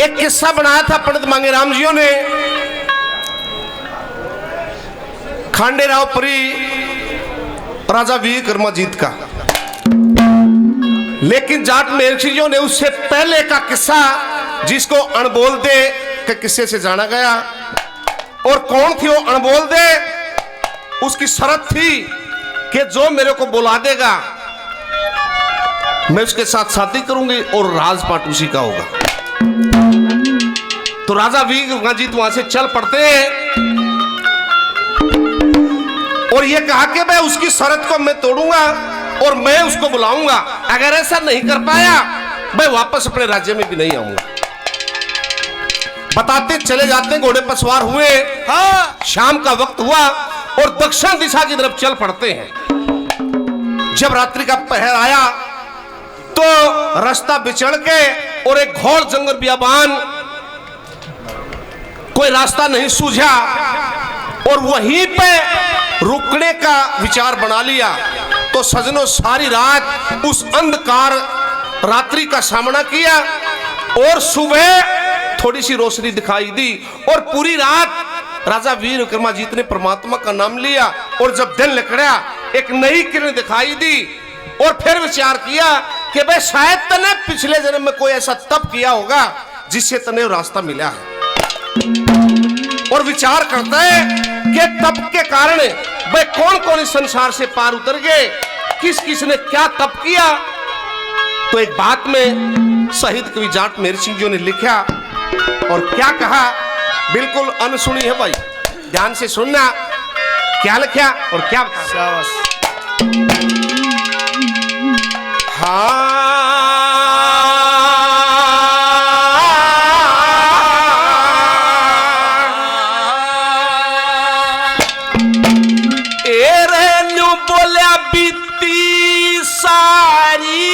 एक किस्सा बनाया था पंडित मांगेराम जियों ने, खांडेरावपुरी राजा वीर कर्माजीत का। लेकिन जाट मेरसियों ने उससे पहले का किस्सा, जिसको अणबोल दे के किस्से से जाना गया। और कौन थी वो अणबोल दे? उसकी शर्त थी कि जो मेरे को बुला देगा मैं उसके साथ शादी करूंगी और राजपाट उसी का होगा। तो राजा वीर कर्माजीत वहां से चल पड़ते हैं और ये कहा कि मैं उसकी शर्त को मैं तोड़ूंगा और मैं उसको बुलाऊंगा। अगर ऐसा नहीं कर पाया मैं वापस अपने राज्य में भी नहीं आऊंगा। बताते चले जाते, घोड़े पर सवार हुए। हाँ, शाम का वक्त हुआ और दक्षिण दिशा की तरफ चल पड़ते हैं। जब रात्रि का पहर आया तो रास्ता बिछड़ के और एक घोर जंगल बियाबान, कोई रास्ता नहीं सूझा और वहीं पे रुकने का विचार बना लिया। तो सजनों सारी रात उस अंधकार रात्रि का सामना किया और सुबह थोड़ी सी रोशनी दिखाई दी और पूरी रात राजा वीर विक्रमाजीत ने परमात्मा का नाम लिया। और जब दिन निकला एक नई किरण दिखाई दी और फिर विचार किया कि भाई शायद तने पिछले जन्म में कोई ऐसा तप किया होगा जिससे तने रास्ता मिला है। और विचार करता है कि तप के कारण भाई कौन कौन इस संसार से पार उतर गए, किस किस ने क्या तप किया। तो एक बात में शहीद कवि जाट मेरसिंह जी ने लिखा और क्या कहा, बिल्कुल अनसुनी है भाई, ध्यान से सुनना क्या लिखा और क्या बताया। हाँ, बोलिया बीती सारी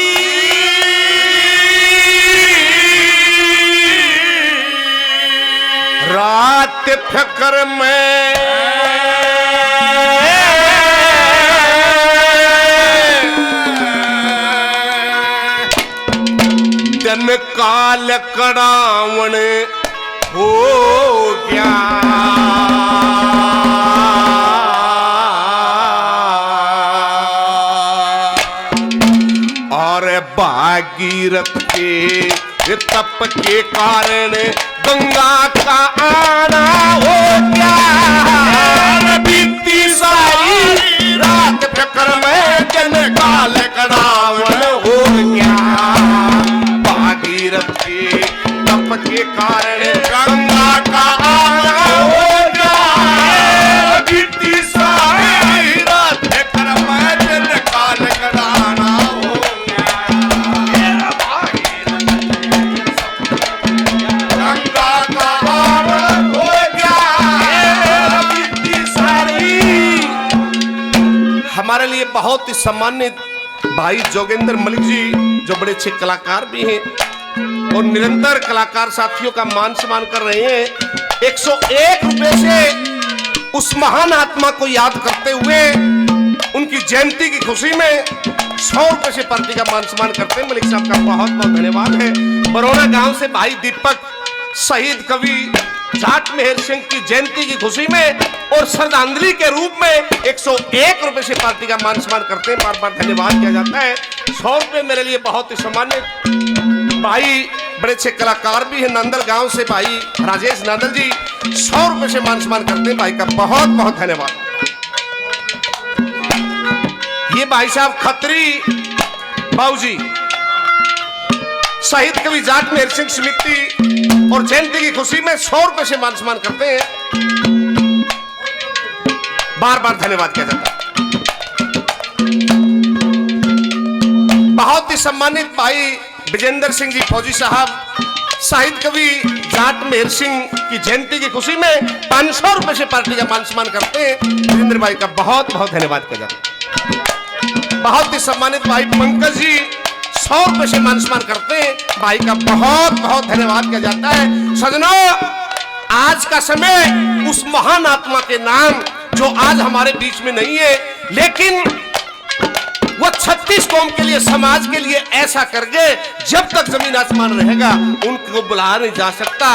रात फिक्र में दिन काल कड़ावण हो गया। भागीरथ के तप के कारण गंगा का आना हो गया। बीती सारी रात फिक्र में जन काल कड़ावण हो गया। भागीरथ के तप के कारण गंगा का आना हो गया। बीती सारी रात फिक्र में जन काल कड़ाना हमारे लिए बहुत ही सम्मानित भाई जोगेंद्र मलिक जी, जो बड़े अच्छे कलाकार भी हैं और निरंतर कलाकार साथियों का मान सम्मान कर रहे हैं। 101 रुपए से उस महान आत्मा को याद करते हुए उनकी जयंती की खुशी में 100 रुपए से पार्टी का मान सम्मान करते हैं। मलिक साहब का बहुत बहुत धन्यवाद है। बरौना गांव से भाई दीपक शहीद कवि जाट मेहर सिंह की जयंती की खुशी में और श्रद्धांजलि के रूप में 101 रुपए से पार्टी का मान सम्मान करते हैं। बार बार धन्यवाद किया जाता है। 100 रुपए मेरे लिए बहुत ही सम्मानित भाई, बड़े अच्छे कलाकार भी हैं। नंदल गांव से भाई राजेश नंदल जी 100 रुपए से मान सम्मान करते हैं। भाई का बहुत बहुत धन्यवाद। ये भाई साहब खत्री बाबूजी शहीद कवि जाट मेहर सिंह समिति और जयंती की खुशी में 100 रुपए से मान सम्मान करते हैं। बार बार धन्यवाद किया जाता है। बहुत ही सम्मानित भाई विजेंद्र सिंह जी फौजी साहब शहीद कवि जाट मेहर सिंह की जयंती की खुशी में 500 रुपए से पार्टी का मान सम्मान करते हैं। विजेंद्र भाई का बहुत बहुत धन्यवाद किया जाता है। बहुत ही सम्मानित भाई पंकज जी 100 रुपए से मान सम्मान करते हैं। भाई का बहुत बहुत धन्यवाद किया जाता है। सजनों, आज का समय उस महान आत्मा के नाम जो आज हमारे बीच में नहीं है, लेकिन वो 36 कौम के लिए, समाज के लिए ऐसा करके जब तक जमीन आसमान रहेगा उनको बुलाया नहीं जा सकता।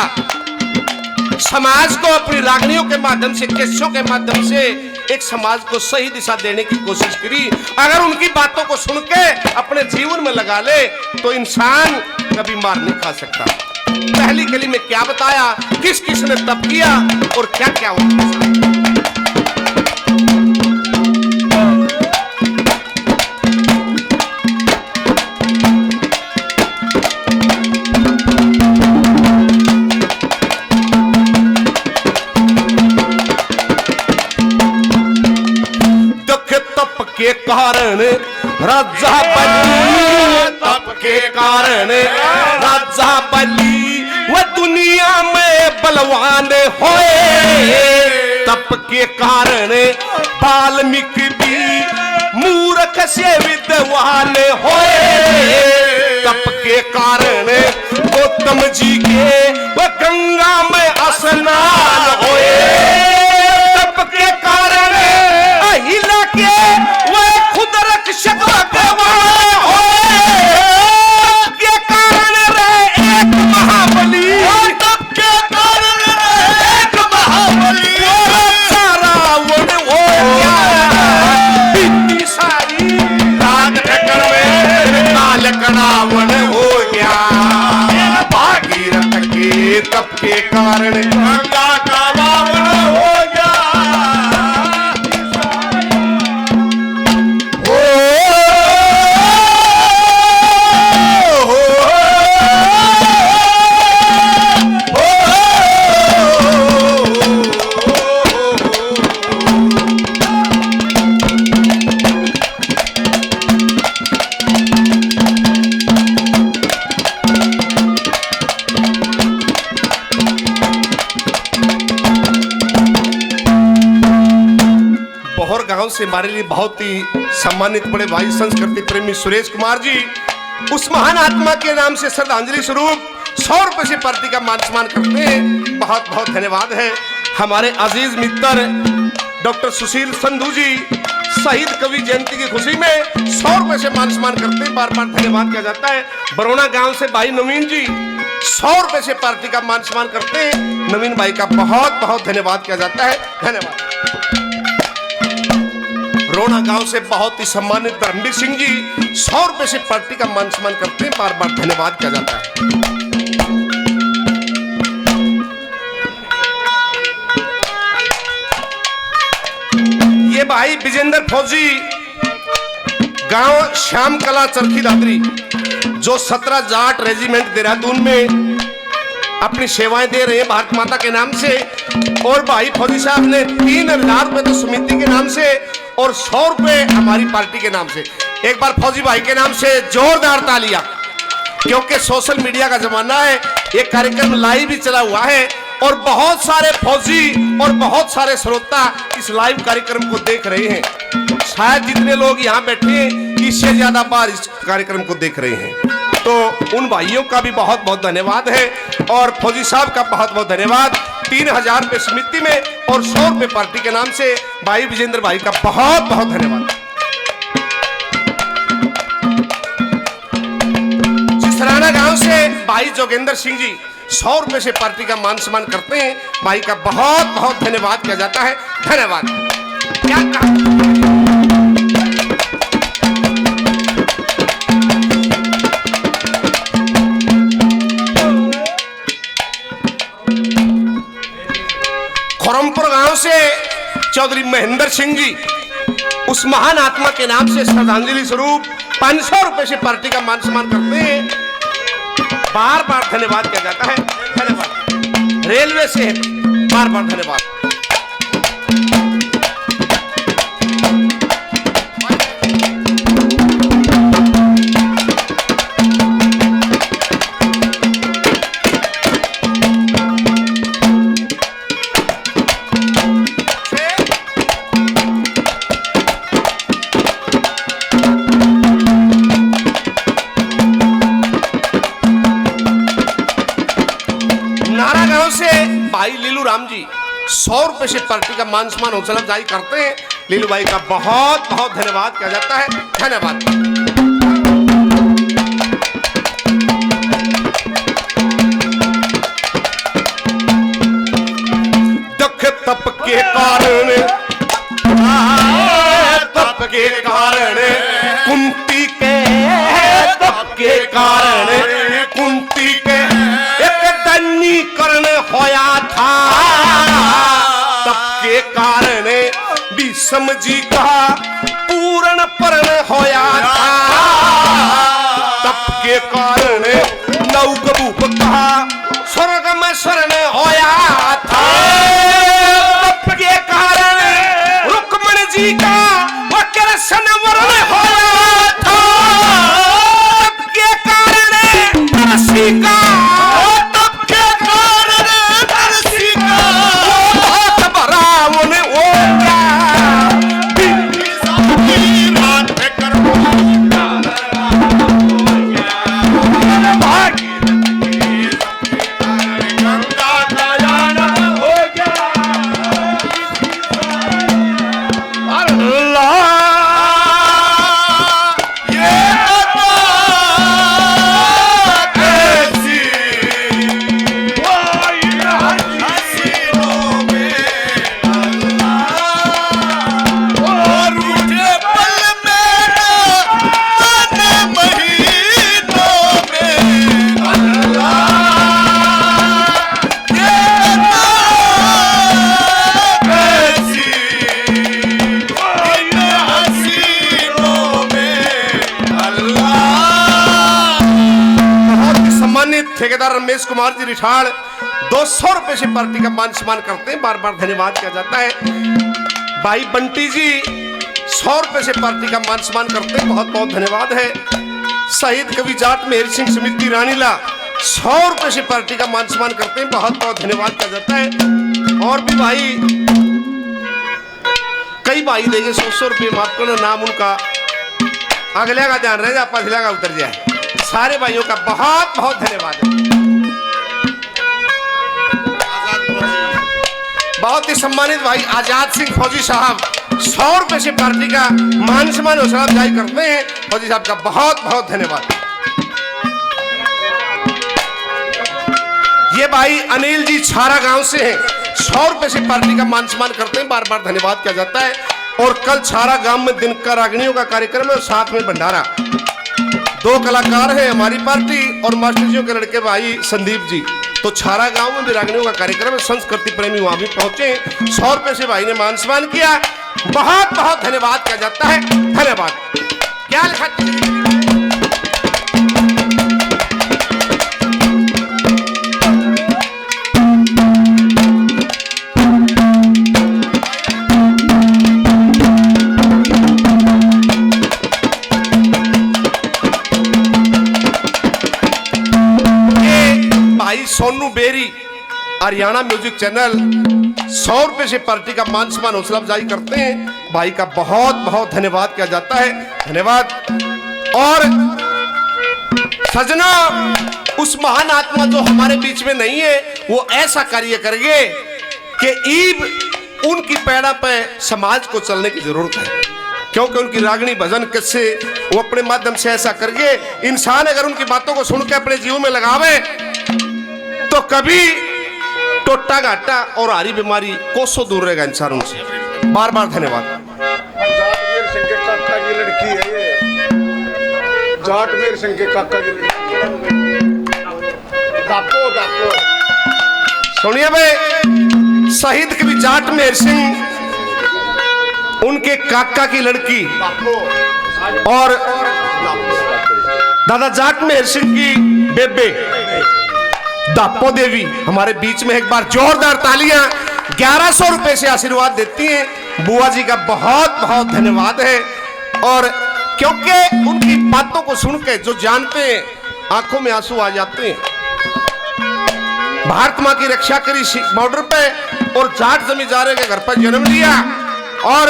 समाज को अपनी रागनियों के माध्यम से, केसों के माध्यम से एक समाज को सही दिशा देने की कोशिश करी। अगर उनकी बातों को सुन के अपने जीवन में लगा ले तो इंसान कभी मार नहीं खा सकता। पहली कली में क्या बताया, किस किस ने तप किया और क्या क्या हुआ। के कारण राजा बली, तप के कारण राजा बली वह दुनिया में बलवान होए। तप के कारण वाल्मीकि भी मूर्ख से विद्वान होए। तप के कारण गौतम जी के वह गंगा में स्नान होए। तप के कारण अहिला के वह खुद रक्षक भगवान होए। तप के कारण रहे एक महाबली, तप के कारण रहे एक महाबली। रावण हो गया इतनी सारी राग चक्कर में, कालक रावण हो गया। भागीरथ के तप के कारण गंगा का रावण हो गया। गांव से हमारे लिए बहुत ही सम्मानित बड़े भाई संस्कृति प्रेमी सुरेश कुमार जी उस महान आत्मा के नाम से श्रद्धांजलि स्वरूप 100 रुपए से पार्टी का मान सम्मान करते हैं। बहुत बहुत धन्यवाद है। हमारे अजीज मित्र डॉक्टर सुशील संधू जी शहीद कवि जयंती की खुशी में 100 रुपए से मान सम्मान करते हैं, बार बार धन्यवाद किया जाता है। बरौना गांव से भाई नवीन जी 100 रुपए से पार्टी का मान सम्मान करते हैं। नवीन भाई का बहुत बहुत धन्यवाद किया जाता है। धन्यवाद। रोना गांव से बहुत ही सम्मानित धर्मवीर सिंह जी 100 रुपए से पार्टी का मान सम्मान करते हैं, बार बार धन्यवाद किया जाता है। ये भाई विजेंद्र फौजी गांव श्याम कला चरखी दादरी जो 17 जाट रेजिमेंट देहरादून में अपनी सेवाएं दे रहे हैं भारत माता के नाम से। और भाई फौजी साहब ने 3000 रुपए तो समिति के नाम से और 100 रुपए हमारी पार्टी के नाम से। एक बार फौजी भाई के नाम से जोरदार तालियां, क्योंकि सोशल मीडिया का जमाना है, ये कार्यक्रम लाइव भी चला हुआ है और बहुत सारे फौजी और बहुत सारे श्रोता इस लाइव कार्यक्रम को देख रहे हैं। शायद जितने लोग यहाँ बैठे हैं इससे ज्यादा बार इस कार्यक्रम को देख रहे हैं, तो उन भाइयों का भी बहुत बहुत धन्यवाद है और फौजी साहब का बहुत बहुत धन्यवाद। 3000 रुपए समिति में और 100 रुपए पार्टी के नाम से भाई विजेंद्र भाई का बहुत बहुत धन्यवाद। जिसराना गांव से भाई जोगेंद्र सिंह जी 100 रुपए से पार्टी का मान सम्मान करते हैं, भाई का बहुत बहुत धन्यवाद किया जाता है। धन्यवाद। क्या कहा? खुरमपुर गांव से चौधरी महेंद्र सिंह जी उस महान आत्मा के नाम से श्रद्धांजलि स्वरूप 500 रुपए से पार्टी का मान सम्मान करते हैं, बार बार धन्यवाद किया जाता है। धन्यवाद। रेलवे से बार बार धन्यवाद। भाई लीलू राम जी 100 रुपए से पार्टी का मान सम्मान हौसला अफजाई करते हैं, लीलू भाई का बहुत बहुत धन्यवाद किया जाता है। धन्यवाद। दुख तप के कारण, तप के कारण कुंती के, तप के कारण कुंती के एक दंडीकरण होया था। तप के कारण विषम जी का पूर्ण परण होया था। तप के कारण नवगभूप का स्वर्ग में शरण होया था। तप के कारण रुक्मणी जी का कृष्ण वरण होया था। तप के कारण तुलसी का, तप के कारण तुलसी का बहुत बड़ा उन्हें हो गया। ठेकेदार रमेश कुमार जी रिठाड़ 200 रुपए से पार्टी का मान सम्मान करते हैं। बार बार धन्यवाद किया जाता है। भाई बंटी जी 100 रुपए से पार्टी का मान सम्मान करते हैं। बहुत बहुत धन्यवाद है। शहीद कवि जाट मेहर सिंह समिति रानीला 100 रुपए से पार्टी का मान सम्मान करते हैं। बहुत बहुत धन्यवाद किया जाता है। और भी भाई कई भाई देंगे 100 रुपये, माफ करना नाम उनका अगले का ध्यान रहे, पछले का उतर जाए। सारे भाइयों का बहुत बहुत धन्यवाद है। बहुत ही सम्मानित भाई आजाद सिंह फौजी साहब 100 रुपए से पार्टी का मान सम्मान हौसला अफजाई करते हैं। फौजी साहब का बहुत बहुत धन्यवाद। ये भाई अनिल जी छारा गांव से हैं, 100 रुपए से पार्टी का मान सम्मान करते हैं। बार बार धन्यवाद किया जाता है। और कल छारा गांव में दिन का रागनियों का कार्यक्रम है और साथ में भंडारा। 2 कलाकार हैं हमारी पार्टी और मास्टर जियों के लड़के भाई संदीप जी। तो छारा गांव में भी रागनियों का कार्यक्रम है। संस्कृति प्रेमी वहां भी पहुंचे। 100 रुपए से भाई ने मान सम्मान किया। बहुत बहुत धन्यवाद किया जाता है। धन्यवाद। क्या लिखा सोनू बेरी हरियाणा म्यूजिक चैनल 100 रुपए से पार्टी का मान सम्मान हौसला अफजाई करते हैं। भाई का बहुत बहुत धन्यवाद किया जाता है। धन्यवाद। और सजना उस महान आत्मा जो हमारे बीच में नहीं है वो ऐसा कार्य करेंगे कि ईब उनकी पैड़ा पे समाज को चलने की जरूरत है। क्योंकि उनकी रागनी भजन किससे वो अपने माध्यम से ऐसा करके इंसान अगर उनकी बातों को सुन के अपने जीवन में लगावे तो कभी टोटा घाटा और हारी बीमारी कोसों दूर रहेगा इंसान उनसे। बार बार धन्यवाद। जाटमेर सिंह के काका की लड़की है ये। जाटमेर सिंह के काका की लड़की। दापो दापो। सुनिए भाई, शहीद कवि जाटमेर सिंह उनके काका की लड़की और दादा जाटमेर सिंह की बेबे दापो देवी हमारे बीच में। एक बार जोरदार तालियां 1100 रुपए से आशीर्वाद देती हैं। बुआ जी का बहुत बहुत धन्यवाद है। और क्योंकि उनकी बातों को सुन के जो जानते हैं आंखों में आंसू आ जाते हैं। भारत माँ की रक्षा करी बॉर्डर पे और जाट जमींदारों के घर पर जन्म लिया और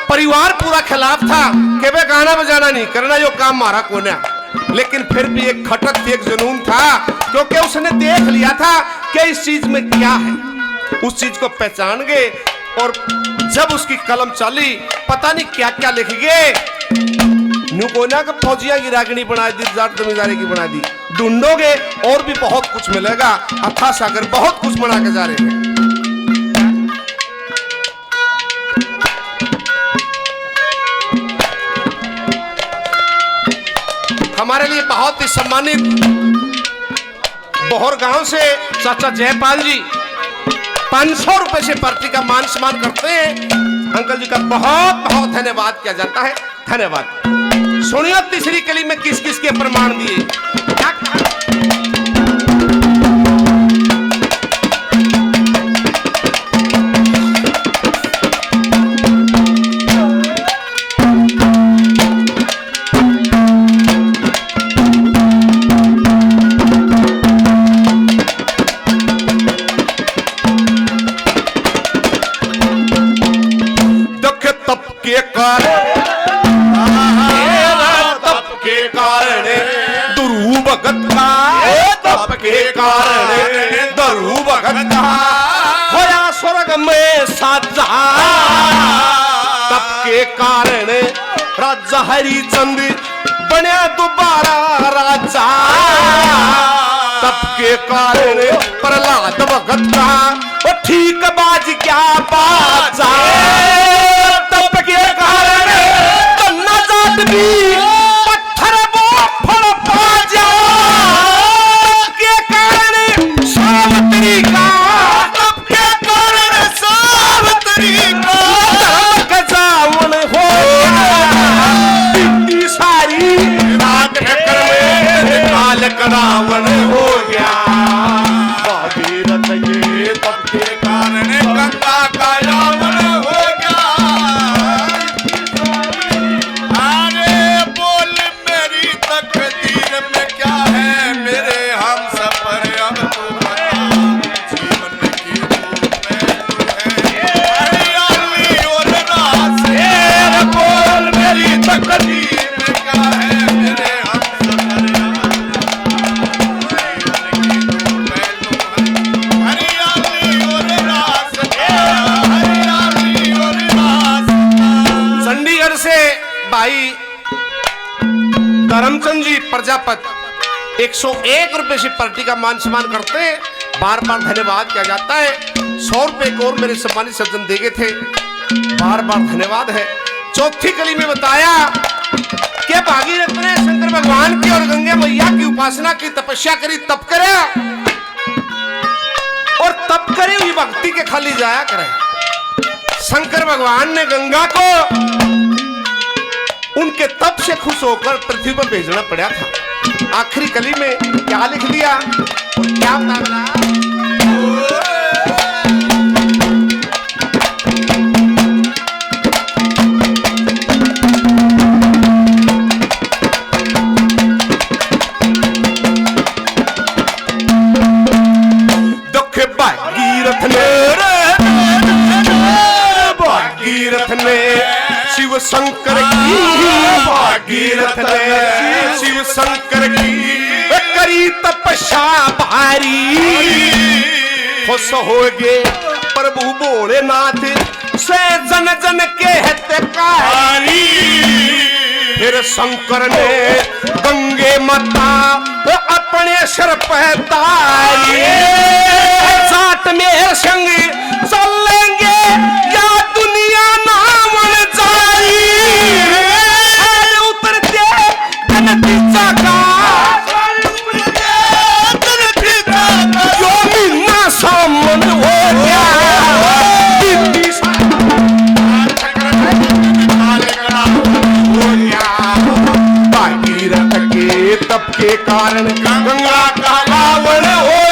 परिवार पूरा खिलाफ था कि वे गाना बजाना नहीं करना, जो काम मारा कोना। लेकिन फिर भी एक खटक थी, एक जुनून था, क्योंकि उसने देख लिया था कि इस चीज में क्या है। उस चीज को पहचान गए और जब उसकी कलम चली, पता नहीं क्या क्या लिख गए। न्यू कोयना का फौजिया की रागनी बना दी, जाट जमींदारी की बना दी। ढूंढोगे और भी बहुत कुछ मिलेगा। अथा सागर बहुत कुछ बना के जा रहे हैं। हमारे लिए बहुत ही सम्मानित बोहर गांव से चाचा जयपाल जी 500 रुपए से पार्टी का मान सम्मान करते हैं। अंकल जी का बहुत बहुत धन्यवाद किया जाता है। धन्यवाद। सुनिए तीसरी कली में किस किस के प्रमाण दिए। के कारण दरू भगत होया स्वर्ग में साजा। तप के कारण राजा हरिचंद बने दोबारा राजा। तप के कारण प्रहलाद भगत का वो ठीक बाज क्या बाजा। तप के कारण कन्ना जात भी पत्थर वो फल पाजा। रावण हो गया भागीरथ ये तप के कारण गंगा का रावण हो गया। अरे बोल मेरी तकदीर में क्या है मेरे हम सफर अब तो बता। जीवन की धूप में है हरियाली और रास। बोल मेरी तकदीर में क्या है मेरे हम भाई करमचंद जी प्रजापति 101 रुपए से पार्टी का मान सम्मान करते हैं। बार बार धन्यवाद किया जाता है। 100 रुपए को और मेरे सम्मानित सज्जन देगे थे, बार बार धन्यवाद है। चौथी कली में बताया कि भागीरथ ने शंकर भगवान की और गंगा मैया की उपासना की, तपस्या करी, तप करे और तप करे हुई भक्ति के खाली जाया करे। शंकर भगवान ने गंगा को उनके तप से खुश होकर पृथ्वी पर भेजना पड़ा था। आखिरी कली में क्या लिख दिया और क्या बता। दुख भागीरथ ने शिव शंकर की, भागीरथ ने शिव शंकर की करी तपस्या भारी। खुश हो गए प्रभु भोलेनाथ से जन जन के हितकारी। फिर शंकर ने गंगे माता अपने सिर पर तारी। साथ में संग चलेंगे या दुनिया नामन जारी। उतरते नतीजा का जो मीना सामन हो गया। भागीरथ के तप के कारण गंगा का रावण हो